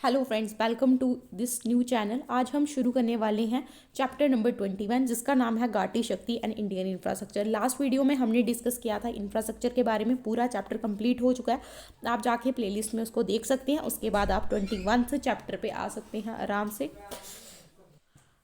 Hello friends, welcome to this new channel. आज हम शुरू करने वाले हैं चैप्टर नंबर 21 जिसका नाम है घाटी शक्ति and Indian infrastructure. Last video में हमने डिस्कस किया था इंफ्रास्ट्रक्चर के बारे में, पूरा चैप्टर कंप्लीट हो चुका है। आप जाके प्लेलिस्ट में उसको देख सकते हैं। उसके बाद आप 21 चैप्टर पे आ सकते हैं आराम से।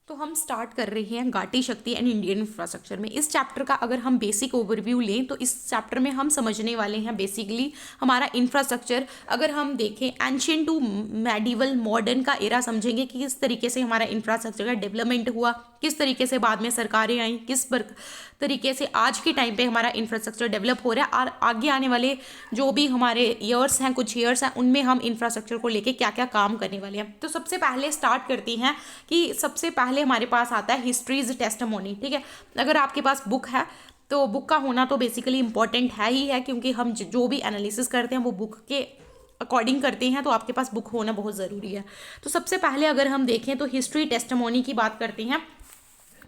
तो हम स्टार्ट कर रहे हैं घाटी शक्ति एंड इंडियन इंफ्रास्ट्रक्चर में। इस चैप्टर का अगर हम बेसिक ओवरव्यू लें तो इस चैप्टर में हम समझने वाले हैं बेसिकली हमारा इंफ्रास्ट्रक्चर। अगर हम देखें एंशियंट टू मेडिवल मॉडर्न का एरा समझेंगे कि किस तरीके से हमारा इंफ्रास्ट्रक्चर का डेवलपमेंट हुआ, किस तरीके से बाद में सरकारें आई, किस तरीके से आज के टाइम पे हमारा इंफ्रास्ट्रक्चर डेवलप हो रहा है, और आगे आने वाले जो भी हमारे ईयर्स हैं, कुछ ईयर्स हैं, उनमें हम इंफ्रास्ट्रक्चर को लेके क्या क्या काम करने वाले हैं। तो सबसे पहले स्टार्ट करती हैं कि सबसे पहले हमारे पास आता है हिस्ट्रीज टेस्टिमोनी। ठीक है, अगर आपके पास बुक है तो बुक का होना तो बेसिकली इंपॉर्टेंट है ही है, क्योंकि हम जो भी एनालिसिस करते हैं वो बुक के अकॉर्डिंग करते हैं, तो आपके पास बुक होना बहुत ज़रूरी है। तो सबसे पहले अगर हम देखें तो हिस्ट्री टेस्टिमोनी की बात करते हैं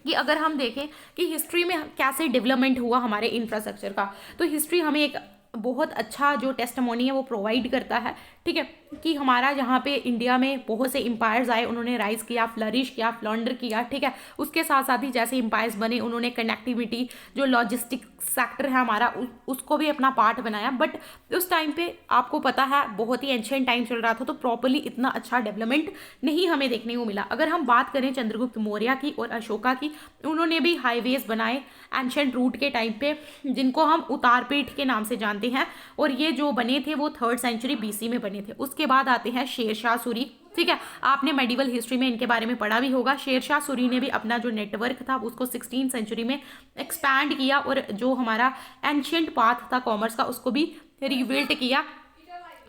कि अगर हम देखें कि हिस्ट्री में कैसे डेवलपमेंट हुआ हमारे इंफ्रास्ट्रक्चर का, तो हिस्ट्री हमें एक बहुत अच्छा जो टेस्टिमोनी है वो प्रोवाइड करता है। ठीक है, कि हमारा यहाँ पे इंडिया में बहुत से एम्पायर्स आए, उन्होंने राइज किया, फ्लरिश किया, फ्लॉन्डर किया। ठीक है, उसके साथ साथ ही जैसे एम्पायर्स बने उन्होंने कनेक्टिविटी, जो लॉजिस्टिक सेक्टर है हमारा, उसको भी अपना पार्ट बनाया। बट उस टाइम पे आपको पता है बहुत ही एंशिएंट टाइम चल रहा था, तो प्रॉपरली इतना अच्छा डेवलपमेंट नहीं हमें देखने को मिला। अगर हम बात करें चंद्रगुप्त मौर्य की और अशोका की, उन्होंने भी हाईवेज बनाए एंशिएंट रूट के टाइम पे, जिनको हम उतारपीठ के नाम से जानते हैं, और ये जो बने थे वो 3rd सेंचुरी BC में बने थे। उसके बाद आते हैं शेरशाह सूरी। ठीक है, आपने मेडिवल हिस्ट्री में इनके बारे में पढ़ा भी होगा। शेरशाह सूरी ने भी अपना जो नेटवर्क था उसको 16th सेंचुरी में एक्सपैंड किया, और जो हमारा एंशियंट पाथ था कॉमर्स का उसको भी रिबिल्ड किया।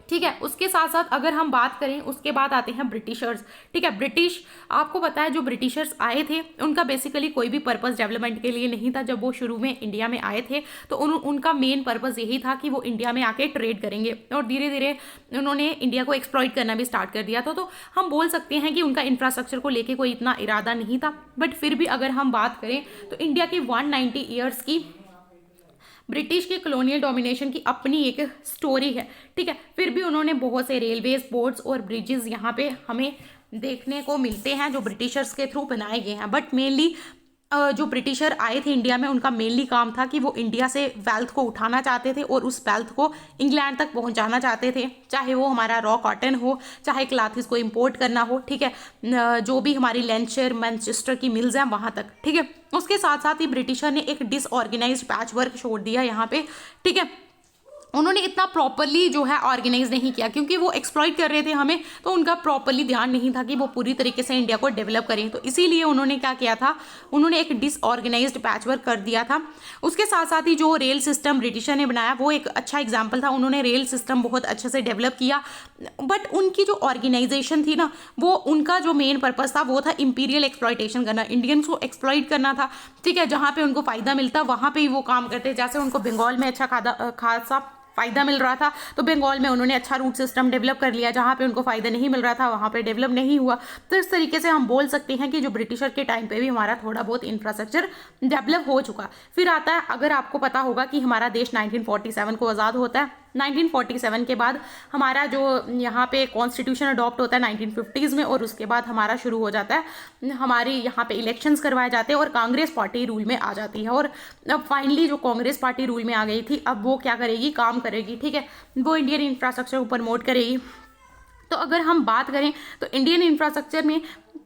ठीक है, उसके साथ साथ अगर हम बात करें उसके बाद आते हैं ब्रिटिशर्स। ठीक है, ब्रिटिश, आपको पता है जो ब्रिटिशर्स आए थे उनका बेसिकली कोई भी पर्पस डेवलपमेंट के लिए नहीं था। जब वो शुरू में इंडिया में आए थे तो उनका मेन पर्पस यही था कि वो इंडिया में आके ट्रेड करेंगे, और धीरे धीरे उन्होंने इंडिया को एक्सप्लॉइट करना भी स्टार्ट कर दिया था। तो हम बोल सकते हैं कि उनका इंफ्रास्ट्रक्चर को लेके कोई इतना इरादा नहीं था। बट फिर भी अगर हम बात करें तो इंडिया की 190 ईयर्स की ब्रिटिश के कॉलोनियल डोमिनेशन की अपनी एक स्टोरी है। ठीक है, फिर भी उन्होंने बहुत से रेलवेज, पोर्ट्स और ब्रिजेस यहाँ पे हमें देखने को मिलते हैं जो ब्रिटिशर्स के थ्रू बनाए गए हैं। बट मेनली जो ब्रिटिशर आए थे इंडिया में, उनका मेनली काम था कि वो इंडिया से वेल्थ को उठाना चाहते थे और उस वेल्थ को इंग्लैंड तक पहुंचाना चाहते थे, चाहे वो हमारा रॉ कॉटन हो, चाहे क्लाथ्स को इंपोर्ट करना हो। ठीक है, जो भी हमारी लैंचेस्टर, मैनचेस्टर की मिल्स हैं वहाँ तक। ठीक है, उसके साथ साथ ही ब्रिटिशर ने एक डिसऑर्गेनाइज्ड पैच वर्क छोड़ दिया यहाँ पे। ठीक है, उन्होंने इतना प्रॉपरली जो है ऑर्गेनाइज नहीं किया, क्योंकि वो एक्सप्लॉइट कर रहे थे हमें, तो उनका प्रॉपरली ध्यान नहीं था कि वो पूरी तरीके से इंडिया को डेवलप करें। तो इसीलिए उन्होंने क्या किया था, उन्होंने एक डिसऑर्गेनाइज्ड पैचवर्क कर दिया था। उसके साथ साथ ही जो रेल सिस्टम ब्रिटिशर ने बनाया वो एक अच्छा एग्जाम्पल था। उन्होंने रेल सिस्टम बहुत अच्छे से डेवलप किया, बट उनकी जो ऑर्गेनाइजेशन थी ना, वो उनका जो मेन पर्पज था वो था इंपीरियल एक्सप्लॉइटेशन करना, इंडियंस को एक्सप्लॉइट करना था। ठीक है, जहाँ पे उनको फायदा मिलता वहाँ पे ही वो काम करते। जैसे उनको बंगाल में अच्छा खासा फायदा मिल रहा था तो बंगाल में उन्होंने अच्छा रूट सिस्टम डेवलप कर लिया, जहाँ पे उनको फायदा नहीं मिल रहा था वहाँ पे डेवलप नहीं हुआ। तो इस तरीके से हम बोल सकते हैं कि जो ब्रिटिशर के टाइम पे भी हमारा थोड़ा बहुत इंफ्रास्ट्रक्चर डेवलप हो चुका। फिर आता है, अगर आपको पता होगा कि हमारा देश 1947 को आज़ाद होता है। 1947 के बाद हमारा जो यहाँ पे कॉन्स्टिट्यूशन अडॉप्ट होता है 1950s में, और उसके बाद हमारा शुरू हो जाता है, हमारे यहाँ पे इलेक्शंस करवाए जाते हैं और कांग्रेस पार्टी रूल में आ जाती है। और अब फाइनली जो कांग्रेस पार्टी रूल में आ गई थी, अब वो क्या करेगी, काम करेगी। ठीक है, वो इंडियन इंफ्रास्ट्रक्चर को प्रमोट करेगी। तो अगर हम बात करें तो इंडियन इंफ्रास्ट्रक्चर में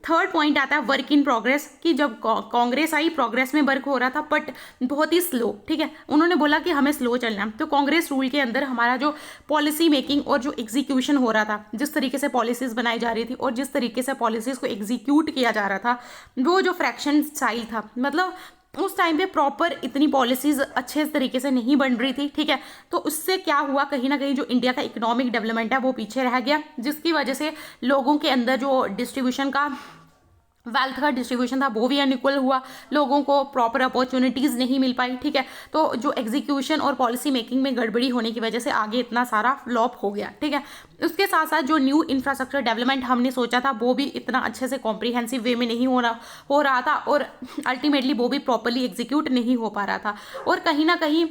3rd पॉइंट आता है वर्क इन प्रोग्रेस, कि जब कांग्रेस आई प्रोग्रेस में वर्क हो रहा था बट बहुत ही स्लो। ठीक है, उन्होंने बोला कि हमें स्लो चलना है। तो कांग्रेस रूल के अंदर हमारा जो पॉलिसी मेकिंग और जो एग्जीक्यूशन हो रहा था, जिस तरीके से पॉलिसीज बनाई जा रही थी और जिस तरीके से पॉलिसीज को एग्जीक्यूट किया जा रहा था, वो जो फ्रैक्शन स्टाइल था, मतलब उस टाइम पे प्रॉपर इतनी पॉलिसीज अच्छे तरीके से नहीं बन रही थी। ठीक है, तो उससे क्या हुआ, कहीं ना कहीं जो इंडिया का इकोनॉमिक डेवलपमेंट है वो पीछे रह गया, जिसकी वजह से लोगों के अंदर जो डिस्ट्रीब्यूशन का, वेल्थ का डिस्ट्रीब्यूशन था वो भी अनइक्वल हुआ, लोगों को प्रॉपर अपॉर्चुनिटीज़ नहीं मिल पाई। ठीक है, तो जो एग्जीक्यूशन और पॉलिसी मेकिंग में गड़बड़ी होने की वजह से आगे इतना सारा फ्लॉप हो गया। ठीक है, उसके साथ साथ जो न्यू इंफ्रास्ट्रक्चर डेवलपमेंट हमने सोचा था वो भी इतना अच्छे से कॉम्प्रिहेंसिव वे में नहीं हो रहा था, और अल्टीमेटली वो भी प्रॉपरली एग्जीक्यूट नहीं हो पा रहा था। और कहीं ना कहीं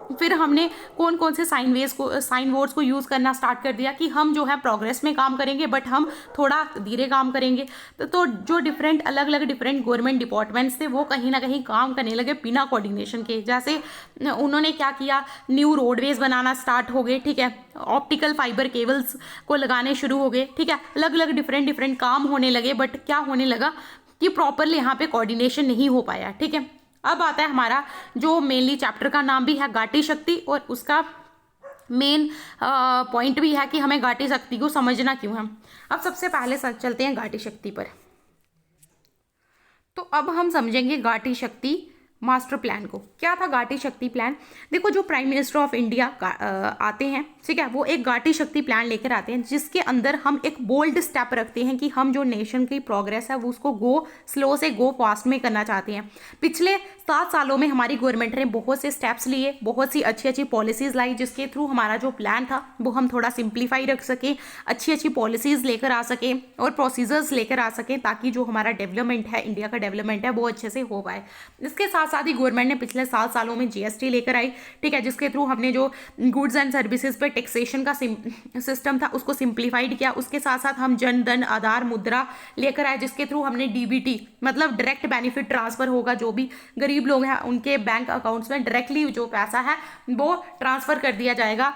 फिर हमने कौन कौन से साइन वर्ड्स को यूज़ करना स्टार्ट कर दिया कि हम जो है प्रोग्रेस में काम करेंगे बट हम थोड़ा धीरे काम करेंगे। तो जो अलग अलग डिफरेंट गवर्नमेंट डिपार्टमेंट्स थे वो कहीं ना कहीं काम करने लगे बिना कोऑर्डिनेशन के। जैसे उन्होंने क्या किया, न्यू रोडवेज बनाना स्टार्ट हो गए, ठीक है, ऑप्टिकल फाइबर केबल्स को लगाने शुरू हो गए, ठीक है, अलग अलग डिफरेंट काम होने लगे। बट क्या होने लगा कि प्रॉपरली यहाँ पे कोऑर्डिनेशन नहीं हो पाया, ठीक है। अब आता है हमारा जो मेनली चैप्टर का नाम भी है घाटी शक्ति, और उसका मेन पॉइंट भी है कि हमें घाटी शक्ति को समझना क्यों है। अब सबसे पहले चलते हैं घाटी शक्ति पर। तो अब हम समझेंगे घाटी शक्ति मास्टर प्लान को। क्या था घाटी शक्ति प्लान? देखो, जो प्राइम मिनिस्टर ऑफ इंडिया आते हैं, ठीक है, वो एक घाटी शक्ति प्लान लेकर आते हैं जिसके अंदर हम एक बोल्ड स्टेप रखते हैं कि हम जो नेशन की प्रोग्रेस है वो उसको गो स्लो से गो फास्ट में करना चाहते हैं। पिछले 7 सालों में हमारी गवर्नमेंट ने बहुत से स्टेप्स लिए, बहुत सी अच्छी अच्छी पॉलिसीज लाई, जिसके थ्रू हमारा जो प्लान था वो हम थोड़ा सिंप्लीफाई रख सकें, अच्छी अच्छी पॉलिसीज लेकर आ सकें और प्रोसीजर्स लेकर आ सकें, ताकि जो हमारा डेवलपमेंट है, इंडिया का डेवलपमेंट है, वो अच्छे से हो पाए। इसके साथ साथ ही गवर्नमेंट ने पिछले 7 सालों में जीएसटी लेकर आई, ठीक है, जिसके थ्रू हमने जो गुड्स एंड सर्विसेज पर टैक्सेशन का सिस्टम था उसको सिंप्लीफाइड किया। उसके साथ साथ हम जन धन आधार मुद्रा लेकर आए, जिसके थ्रू हमने डीबीटी मतलब डायरेक्ट बेनिफिट ट्रांसफर होगा, जो भी गरीब लोग हैं उनके बैंक अकाउंट्स में डायरेक्टली जो पैसा है वो ट्रांसफर कर दिया जाएगा,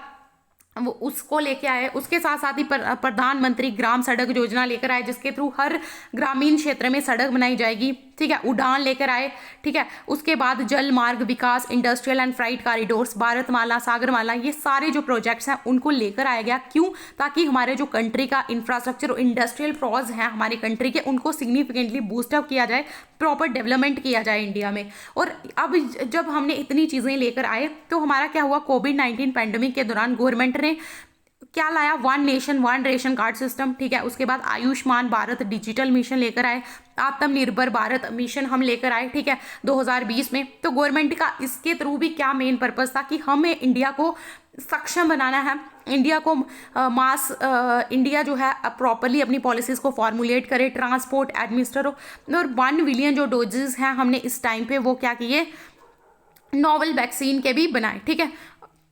वो उसको लेके आए। उसके साथ साथ ही प्रधानमंत्री ग्राम सड़क योजना लेकर आए, जिसके थ्रू हर ग्रामीण क्षेत्र में सड़क बनाई जाएगी, ठीक है, उड़ान लेकर आए, ठीक है। उसके बाद जल मार्ग विकास, industrial and freight corridors, Bharatmala, Sagarmala, ये सारे जो प्रोजेक्ट्स हैं उनको लेकर आया गया। क्यों? ताकि हमारे जो कंट्री का इंफ्रास्ट्रक्चर और इंडस्ट्रियल प्रॉज हैं हमारी कंट्री के, उनको सिग्निफिकेंटली बूस्टअप किया जाए, प्रॉपर डेवलपमेंट किया जाए इंडिया में। और अब जब हमने इतनी चीज़ें लेकर आए तो हमारा क्या हुआ, कोविड-19 पैंडेमिक के दौरान गवर्नमेंट ने क्या लाया, 1 नेशन 1 रेशन कार्ड सिस्टम, ठीक है। उसके बाद आयुष्मान भारत डिजिटल मिशन लेकर आए, आत्मनिर्भर भारत मिशन हम लेकर आए, ठीक है, 2020 में। तो गवर्नमेंट का इसके थ्रू भी क्या मेन पर्पस था कि हमें इंडिया को सक्षम बनाना है, इंडिया को इंडिया जो है प्रॉपरली अपनी पॉलिसीज को फॉर्मुलेट करे, ट्रांसपोर्ट एडमिनिस्टर और 1 बिलियन जो डोजेज हैं हमने इस टाइम पे वो क्या किए, नोवल वैक्सीन के भी बनाए, ठीक है।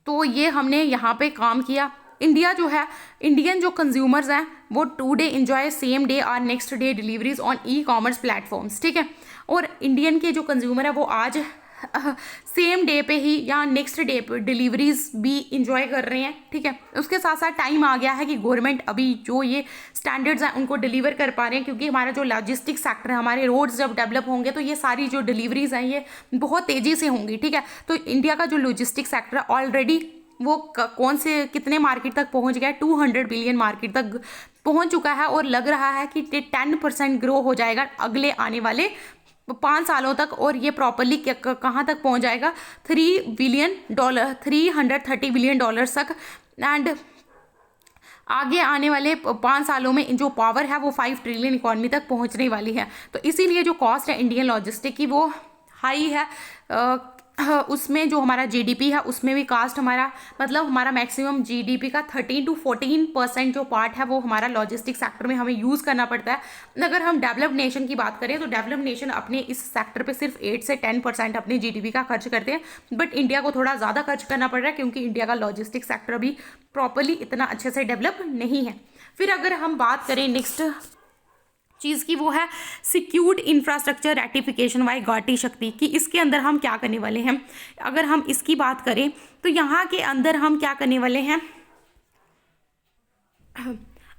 तो ये हमने यहाँ पे काम किया। इंडिया जो है, इंडियन जो कंज्यूमर्स हैं वो टुडे एंजॉय सेम डे और next day deliveries on e-commerce platforms, ठीक है। और इंडियन के जो कंज्यूमर है वो आज सेम डे पे ही या नेक्स्ट डे पे डिलीवरीज भी इंजॉय कर रहे हैं, ठीक है। उसके साथ साथ टाइम आ गया है कि गवर्नमेंट अभी जो ये स्टैंडर्ड्स हैं उनको डिलीवर कर पा रहे हैं, क्योंकि हमारा जो लॉजिस्टिक सेक्टर है, हमारे रोड्स जब डेवलप होंगे तो ये सारी जो डिलीवरीज हैं ये बहुत तेज़ी से होंगी, ठीक है। तो इंडिया का जो लॉजिस्टिक सेक्टर है ऑलरेडी वो कौन से कितने मार्केट तक पहुंच गया, 200 बिलियन मार्केट तक पहुंच चुका है, और लग रहा है कि 10% ग्रो हो जाएगा अगले आने वाले 5 सालों तक। और ये प्रॉपरली कहाँ तक पहुंच जाएगा, $330 बिलियन तक। एंड आगे आने वाले 5 सालों में जो पावर है वो 5 ट्रिलियन इकॉनमी तक पहुंचने वाली है। तो इसीलिए जो कॉस्ट है इंडियन लॉजिस्टिक की वो हाई है। उसमें जो हमारा जीडीपी है उसमें भी कास्ट हमारा मतलब हमारा मैक्सिमम जीडीपी का 13 to 14% जो पार्ट है वो हमारा लॉजिस्टिक सेक्टर में हमें यूज़ करना पड़ता है। अगर हम डेवलप्ड नेशन की बात करें तो डेवलप्ड नेशन अपने इस सेक्टर पे सिर्फ 8 से 10% अपने जीडीपी का खर्च करते हैं, बट इंडिया को थोड़ा ज़्यादा खर्च करना पड़ रहा है क्योंकि इंडिया का लॉजिस्टिक सेक्टर अभी प्रॉपरली इतना अच्छे से डेवलप नहीं है। फिर अगर हम बात करें नेक्स्ट चीज़ की, वो है सिक्योर्ड इंफ्रास्ट्रक्चर रेटिफिकेशन बाय घाटी शक्ति की। इसके अंदर हम क्या करने वाले हैं, अगर हम इसकी बात करें तो यहाँ के अंदर हम क्या करने वाले हैं।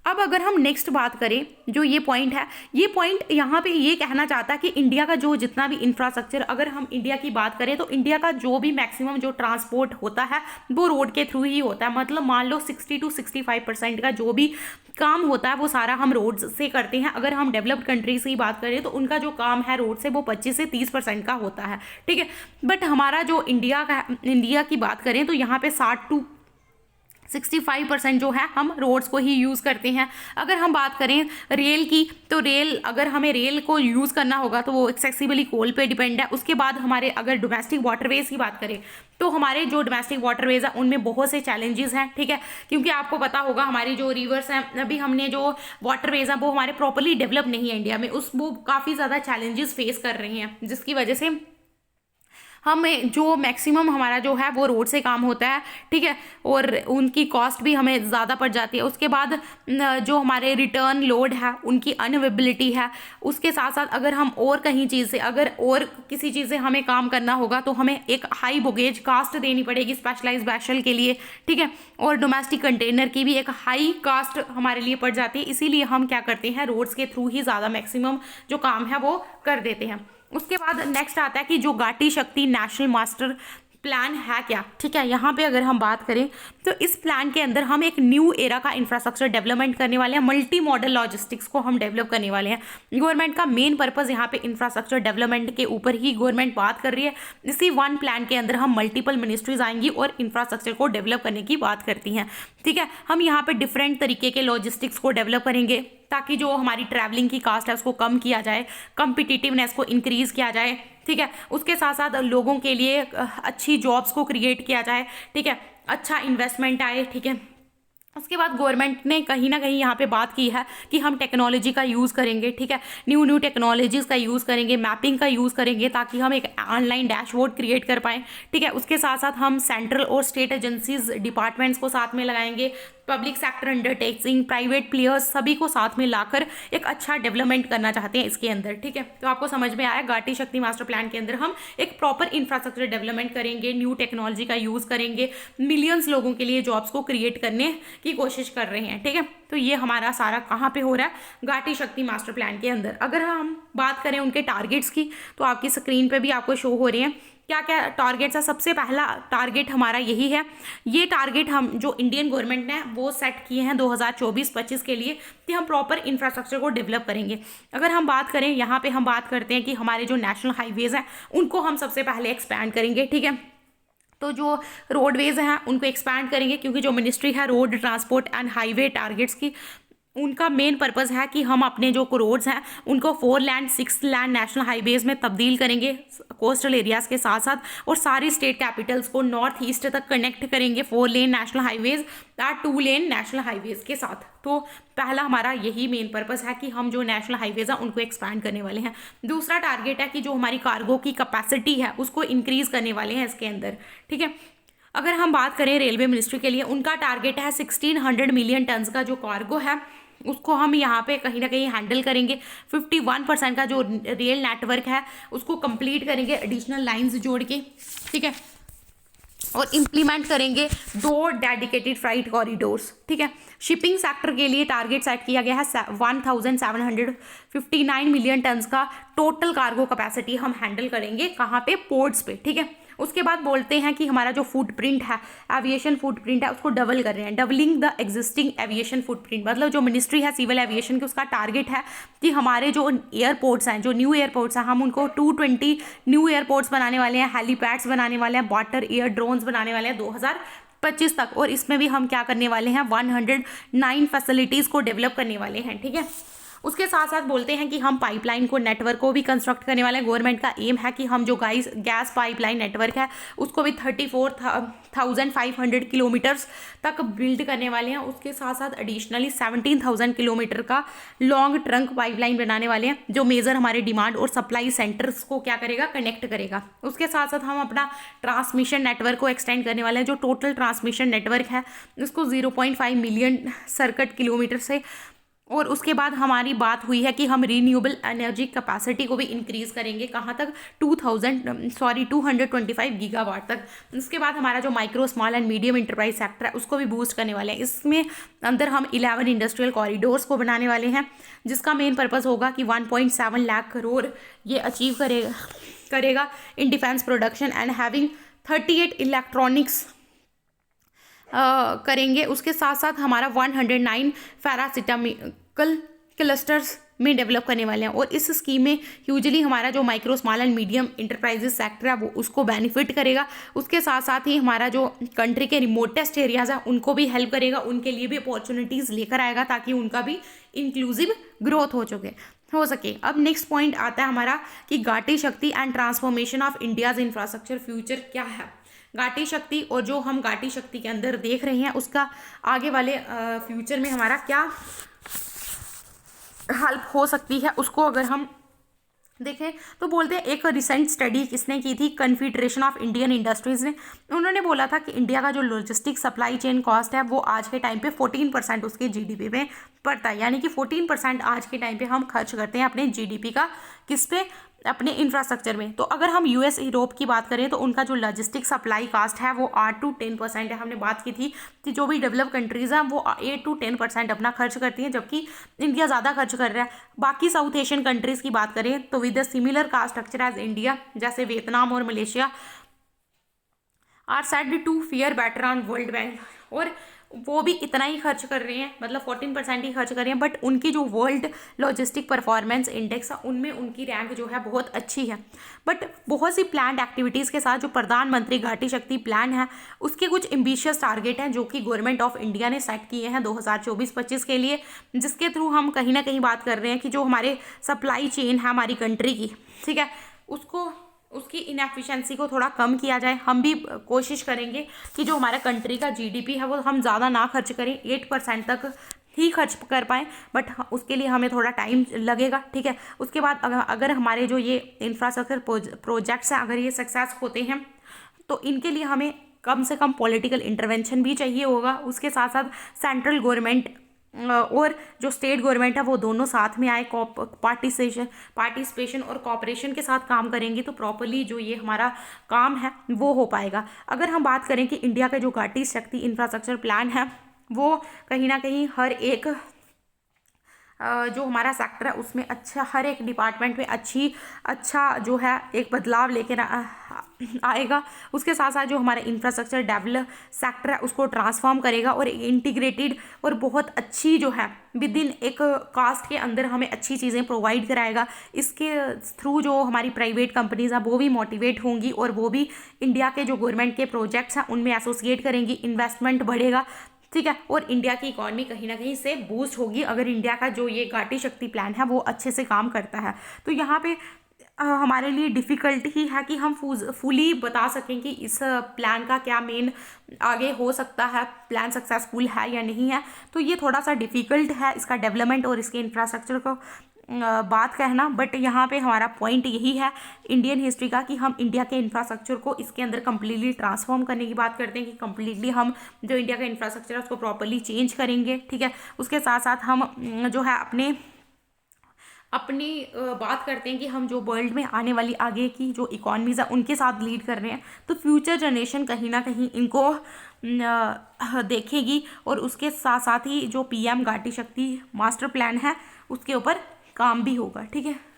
अब अगर हम नेक्स्ट बात करें, जो ये पॉइंट है, ये पॉइंट यहाँ पे ये कहना चाहता है कि इंडिया का जो जितना भी इंफ्रास्ट्रक्चर, अगर हम इंडिया की बात करें तो इंडिया का जो भी मैक्सिमम जो ट्रांसपोर्ट होता है वो रोड के थ्रू ही होता है। मतलब मान लो 60 to 65% का जो भी काम होता है वो सारा हम रोड से करते हैं। अगर हम डेवलप्ड कंट्रीज की बात करें तो उनका जो काम है रोड से वो 25 से 30% का होता है, ठीक है। बट हमारा जो इंडिया की बात करें तो यहाँ पे 60 to 65% जो है हम रोड्स को ही यूज़ करते हैं। अगर हम बात करें रेल की तो रेल, अगर हमें रेल को यूज़ करना होगा तो वो एक्सेसिबली कोल पे डिपेंड है। उसके बाद हमारे अगर डोमेस्टिक वाटरवेज की बात करें तो हमारे जो डोमेस्टिक वाटरवेज है उनमें बहुत से चैलेंजेस हैं, ठीक है, क्योंकि आपको पता होगा हमारी जो रिवर्स हैं, अभी हमने जो वाटरवेज हैं वो हमारे प्रॉपरली डेवलप नहीं है इंडिया में, वो काफ़ी ज़्यादा चैलेंजेस फेस कर रहे हैं, जिसकी वजह से हमें जो मैक्सिमम हमारा जो है वो रोड से काम होता है, ठीक है, और उनकी कॉस्ट भी हमें ज़्यादा पड़ जाती है। उसके बाद जो हमारे रिटर्न लोड है, उनकी अनअवेबिलिटी है, उसके साथ साथ अगर हम और कहीं चीज़ से, अगर और किसी चीज़ से हमें काम करना होगा तो हमें एक हाई बोगेज कास्ट देनी पड़ेगी स्पेशलाइज वैसल के लिए, ठीक है, और डोमेस्टिक कंटेनर की भी एक हाई कास्ट हमारे लिए पड़ जाती है। इसीलिए हम क्या करते हैं, रोड्स के थ्रू ही ज़्यादा मैक्सिमम जो काम है वो कर देते हैं। उसके बाद नेक्स्ट आता है कि जो घाटी शक्ति नेशनल मास्टर प्लान है क्या, ठीक है। यहाँ पे अगर हम बात करें तो इस प्लान के अंदर हम एक न्यू एरा का इंफ्रास्ट्रक्चर डेवलपमेंट करने वाले हैं, मल्टी मॉडल लॉजिस्टिक्स को हम डेवलप करने वाले हैं। गवर्नमेंट का मेन पर्पस यहाँ पे इंफ्रास्ट्रक्चर डेवलपमेंट के ऊपर ही गवर्नमेंट बात कर रही है। इसी वन प्लान के अंदर हम मल्टीपल मिनिस्ट्रीज आएंगी और इंफ्रास्ट्रक्चर को डेवलप करने की बात करती हैं, ठीक है। हम यहाँ पे डिफरेंट तरीके के लॉजिस्टिक्स को डेवलप करेंगे ताकि जो हमारी ट्रैवलिंग की कास्ट है उसको कम किया जाए, कम्पिटिटिवनेस को इंक्रीज किया जाए, ठीक है। उसके साथ साथ लोगों के लिए अच्छी जॉब्स को क्रिएट किया जाए, ठीक है, अच्छा इन्वेस्टमेंट आए, ठीक है। उसके बाद गवर्नमेंट ने कहीं ना कहीं यहाँ पे बात की है कि हम टेक्नोलॉजी का यूज़ करेंगे, ठीक है, न्यू टेक्नोलॉजीज़ का यूज़ करेंगे, मैपिंग का यूज़ करेंगे ताकि हम एक ऑनलाइन डैशबोर्ड क्रिएट कर पाएँ, ठीक है। उसके साथ साथ हम सेंट्रल और स्टेट एजेंसीज डिपार्टमेंट्स को साथ में लगाएंगे, public sector undertaking, private players सभी को साथ में लाकर एक अच्छा डेवलपमेंट करना चाहते हैं इसके अंदर, ठीक है। तो आपको समझ में आया, घाटी शक्ति मास्टर प्लान के अंदर हम एक प्रॉपर इंफ्रास्ट्रक्चर डेवलपमेंट करेंगे, न्यू टेक्नोलॉजी का यूज़ करेंगे, मिलियंस लोगों के लिए जॉब्स को क्रिएट करने की कोशिश कर रहे हैं, ठीक है। तो ये हमारा सारा कहाँ पे हो रहा है, घाटी शक्ति मास्टर प्लान के अंदर। अगर हम बात करें उनके टारगेट्स की तो आपकी स्क्रीन पे भी आपको शो हो रहे हैं क्या क्या टारगेट्स है। सबसे पहला टारगेट हमारा यही है, ये टारगेट हम जो इंडियन गवर्नमेंट ने वो सेट किए हैं 2024-25 के लिए कि हम प्रॉपर इंफ्रास्ट्रक्चर को डेवलप करेंगे। अगर हम बात करें, यहाँ पे हम बात करते हैं कि हमारे जो नेशनल हाईवेज हैं उनको हम सबसे पहले एक्सपैंड करेंगे, ठीक है। तो जो रोडवेज हैं उनको एक्सपैंड करेंगे क्योंकि जो मिनिस्ट्री है road transport and highway targets की, उनका मेन पर्पस है कि हम अपने जो रोड्स हैं उनको 4 लैन 6 लैन नेशनल हाईवेज में तब्दील करेंगे कोस्टल एरियाज़ के साथ साथ, और सारी स्टेट कैपिटल्स को नॉर्थ ईस्ट तक कनेक्ट करेंगे 4 लेन नेशनल हाईवेज या 2 लेन नेशनल हाईवेज के साथ। तो पहला हमारा यही मेन पर्पस है कि हम जो नेशनल हाईवेज हैं उनको एक्सपैंड करने वाले हैं। दूसरा टारगेट है कि जो हमारी कार्गो की कैपेसिटी है उसको इंक्रीज करने वाले हैं इसके अंदर, ठीक है। अगर हम बात करें रेलवे मिनिस्ट्री के लिए, उनका टारगेट है 1600 मिलियन टन्स का जो कार्गो है उसको हम यहाँ पे कहीं ना कहीं हैंडल करेंगे। 51% का जो रेल नेटवर्क है उसको कंप्लीट करेंगे एडिशनल लाइंस जोड़ के, ठीक है, और इम्प्लीमेंट करेंगे 2 डेडिकेटेड फ्राइट कॉरिडोर्स, ठीक है। शिपिंग सेक्टर के लिए टारगेट सेट किया गया है 1759 मिलियन टन्स का टोटल कार्गो कैपेसिटी हम हैंडल करेंगे, कहाँ पे, पोर्ट्स पे, ठीक है। उसके बाद बोलते हैं कि हमारा जो फुटप्रिंट है, एविएशन फुटप्रिंट है, उसको डबल कर रहे हैं, doubling the existing aviation footprint. मतलब जो मिनिस्ट्री है सिविल एविएशन की, उसका टारगेट है कि हमारे जो एयरपोर्ट्स हैं, जो न्यू एयरपोर्ट्स हैं, हम उनको 220 न्यू एयरपोर्ट्स बनाने वाले हैं, हेलीपैड्स बनाने वाले हैं, वाटर एयर ड्रोन्स बनाने वाले हैं 2025 तक, और इसमें भी हम क्या करने वाले हैं, 109 फैसिलिटीज़ को डेवलप करने वाले हैं, ठीक है। उसके साथ साथ बोलते हैं कि हम पाइपलाइन को, नेटवर्क को भी कंस्ट्रक्ट करने वाले हैं। गवर्नमेंट का एम है कि हम जो गैस पाइपलाइन नेटवर्क है उसको भी 34,500 किलोमीटर्स तक बिल्ड करने वाले हैं। उसके साथ साथ एडिशनली 17,000 किलोमीटर का लॉन्ग ट्रंक पाइपलाइन बनाने वाले हैं जो मेजर हमारे डिमांड और सप्लाई सेंटर्स को क्या करेगा, कनेक्ट करेगा। उसके साथ साथ हम अपना ट्रांसमिशन नेटवर्क को एक्सटेंड करने वाले हैं। जो टोटल ट्रांसमिशन नेटवर्क है उसको 0.5 मिलियन सर्किट किलोमीटर से, और उसके बाद हमारी बात हुई है कि हम रीन्यूएबल एनर्जी कैपेसिटी को भी इंक्रीज़ करेंगे, कहाँ तक, 225 गीगावाट तक। उसके बाद हमारा जो micro small and medium enterprise sector है उसको भी बूस्ट करने वाले हैं। इसमें अंदर हम 11 इंडस्ट्रियल कॉरिडोर्स को बनाने वाले हैं जिसका मेन पर्पस होगा कि 1.7 लाख करोड़ ये अचीव करेगा in defence production and having 38 electronics करेंगे। उसके साथ साथ हमारा 109 पैरासिटामिकल क्लस्टर्स में डेवलप करने वाले हैं, और इस स्कीम में ह्यूजली हमारा जो micro small and medium enterprises sector है वो उसको बेनिफिट करेगा। उसके साथ साथ ही हमारा जो कंट्री के रिमोटेस्ट एरियाज़ है उनको भी हेल्प करेगा, उनके लिए भी अपॉर्चुनिटीज़ लेकर आएगा ताकि उनका भी इंक्लूसिव ग्रोथ हो सके। अब नेक्स्ट पॉइंट आता है हमारा कि घाटी शक्ति and transformation of India's infrastructure future क्या है। घाटी शक्ति और जो हम घाटी शक्ति के अंदर देख रहे हैं उसका आगे वाले फ्यूचर में हमारा क्या हेल्प हो सकती है, उसको अगर हम देखें तो बोलते हैं, एक रिसेंट स्टडी किसने की थी, कन्फेडरेशन ऑफ इंडियन इंडस्ट्रीज़ ने। उन्होंने बोला था कि इंडिया का जो लॉजिस्टिक सप्लाई चेन कॉस्ट है वो आज के टाइम पे 14% उसके जीडीपी में पड़ता है, यानी कि 14% आज के टाइम पे हम खर्च करते हैं अपने जीडीपी का, किस पे, अपने इंफ्रास्ट्रक्चर में। तो अगर हम यूएस यूरोप की बात करें तो उनका जो लॉजिस्टिक सप्लाई कास्ट है वो 8 to 10% है। हमने बात की थी कि जो भी डेवलप कंट्रीज़ हैं वो 8 to 10% अपना खर्च करती हैं, जबकि इंडिया ज़्यादा खर्च कर रहा है। बाकी साउथ एशियन कंट्रीज़ की बात करें तो with the similar cost structure as India, जैसे वियतनाम और Malaysia, are said to fare better on World Bank, और वो भी इतना ही खर्च कर रहे हैं, मतलब 14% ही खर्च कर रहे हैं, बट उनकी जो वर्ल्ड लॉजिस्टिक परफॉर्मेंस इंडेक्स है उनमें उनकी रैंक जो है बहुत अच्छी है। बट बहुत सी प्लान्ड एक्टिविटीज़ के साथ जो प्रधानमंत्री घाटी शक्ति प्लान है उसके कुछ एम्बिशियस टारगेट हैं जो कि गवर्नमेंट ऑफ इंडिया ने सेट किए हैं 2024-25 के लिए, जिसके थ्रू हम कहीं ना कहीं बात कर रहे हैं कि जो हमारे सप्लाई चेन है हमारी कंट्री की, ठीक है, उसकी इनएफिशिएंसी को थोड़ा कम किया जाए। हम भी कोशिश करेंगे कि जो हमारा कंट्री का जीडीपी है वो हम ज़्यादा ना खर्च करें, 8% तक ही खर्च कर पाएँ, बट उसके लिए हमें थोड़ा टाइम लगेगा, ठीक है। उसके बाद अगर हमारे जो ये इंफ्रास्ट्रक्चर प्रोजेक्ट्स हैं अगर ये सक्सेस होते हैं तो इनके लिए हमें कम से कम पॉलिटिकल इंटरवेंशन भी चाहिए होगा। उसके साथ साथ सेंट्रल गवर्नमेंट और जो स्टेट गवर्नमेंट है वो दोनों साथ में आए, पार्टिसिपेशन और कॉपरेशन के साथ काम करेंगे तो प्रॉपरली जो ये हमारा काम है वो हो पाएगा। अगर हम बात करें कि इंडिया का जो घाटी शक्ति इंफ्रास्ट्रक्चर प्लान है वो कहीं ना कहीं हर एक जो हमारा सेक्टर है उसमें अच्छा, हर एक डिपार्टमेंट में अच्छा जो है एक बदलाव लेकर आएगा। उसके साथ साथ जो हमारा इंफ्रास्ट्रक्चर डेवलप सेक्टर है उसको ट्रांसफॉर्म करेगा और इंटीग्रेटेड और बहुत अच्छी जो है विद इन एक कास्ट के अंदर हमें अच्छी चीज़ें प्रोवाइड कराएगा। इसके थ्रू जो हमारी प्राइवेट कंपनीज हैं वो भी मोटिवेट होंगी और वो भी इंडिया के जो गवर्नमेंट के प्रोजेक्ट्स हैं उनमें एसोसिएट करेंगी, इन्वेस्टमेंट बढ़ेगा, ठीक है, और इंडिया की इकॉनमी कहीं ना कहीं से बूस्ट होगी अगर इंडिया का जो ये घाटी शक्ति प्लान है वो अच्छे से काम करता है। तो यहाँ पे हमारे लिए डिफ़िकल्ट ही है कि हम फुली बता सकें कि इस प्लान का क्या मेन आगे हो सकता है, प्लान सक्सेसफुल है या नहीं है। तो ये थोड़ा सा डिफ़िकल्ट है इसका डेवलपमेंट और इसके इंफ्रास्ट्रक्चर को बात कहना, बट यहाँ पे हमारा पॉइंट यही है इंडियन हिस्ट्री का कि हम इंडिया के इंफ्रास्ट्रक्चर को इसके अंदर कम्प्लीटली ट्रांसफॉर्म करने की बात करते हैं कि कम्प्लीटली हम जो इंडिया का इंफ्रास्ट्रक्चर है उसको प्रॉपरली चेंज करेंगे, ठीक है। उसके साथ साथ हम जो है अपनी बात करते हैं कि हम जो वर्ल्ड में आने वाली आगे की जो इकॉनमीज़ है उनके साथ लीड कर रहे हैं, तो फ्यूचर जनरेशन कहीं ना कहीं इनको देखेगी और उसके साथ साथ ही जो पीएम घाटी शक्ति मास्टर प्लान है उसके ऊपर काम भी होगा, ठीक है।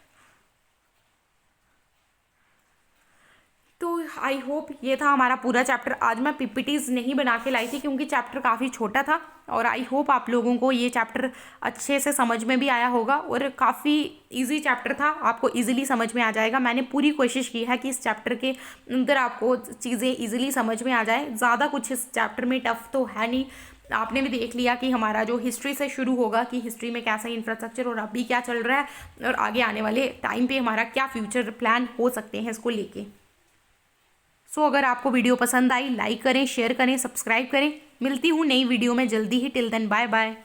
तो आई होप ये था हमारा पूरा चैप्टर। आज मैं पीपीटीज नहीं बना के लाई थी क्योंकि चैप्टर काफ़ी छोटा था और आई होप आप लोगों को ये चैप्टर अच्छे से समझ में भी आया होगा और काफ़ी इजी चैप्टर था, आपको इजीली समझ में आ जाएगा। मैंने पूरी कोशिश की है कि इस चैप्टर के अंदर आपको चीज़ें इजीली समझ में आ जाए। ज़्यादा कुछ इस चैप्टर में टफ तो है नहीं, आपने भी देख लिया कि हमारा जो हिस्ट्री से शुरू होगा कि हिस्ट्री में कैसा इंफ्रास्ट्रक्चर और अभी क्या चल रहा है और आगे आने वाले टाइम पे हमारा क्या फ्यूचर प्लान हो सकते हैं इसको लेके। सो अगर आपको वीडियो पसंद आई लाइक करें, शेयर करें, सब्सक्राइब करें। मिलती हूँ नई वीडियो में जल्दी ही। Till then bye bye.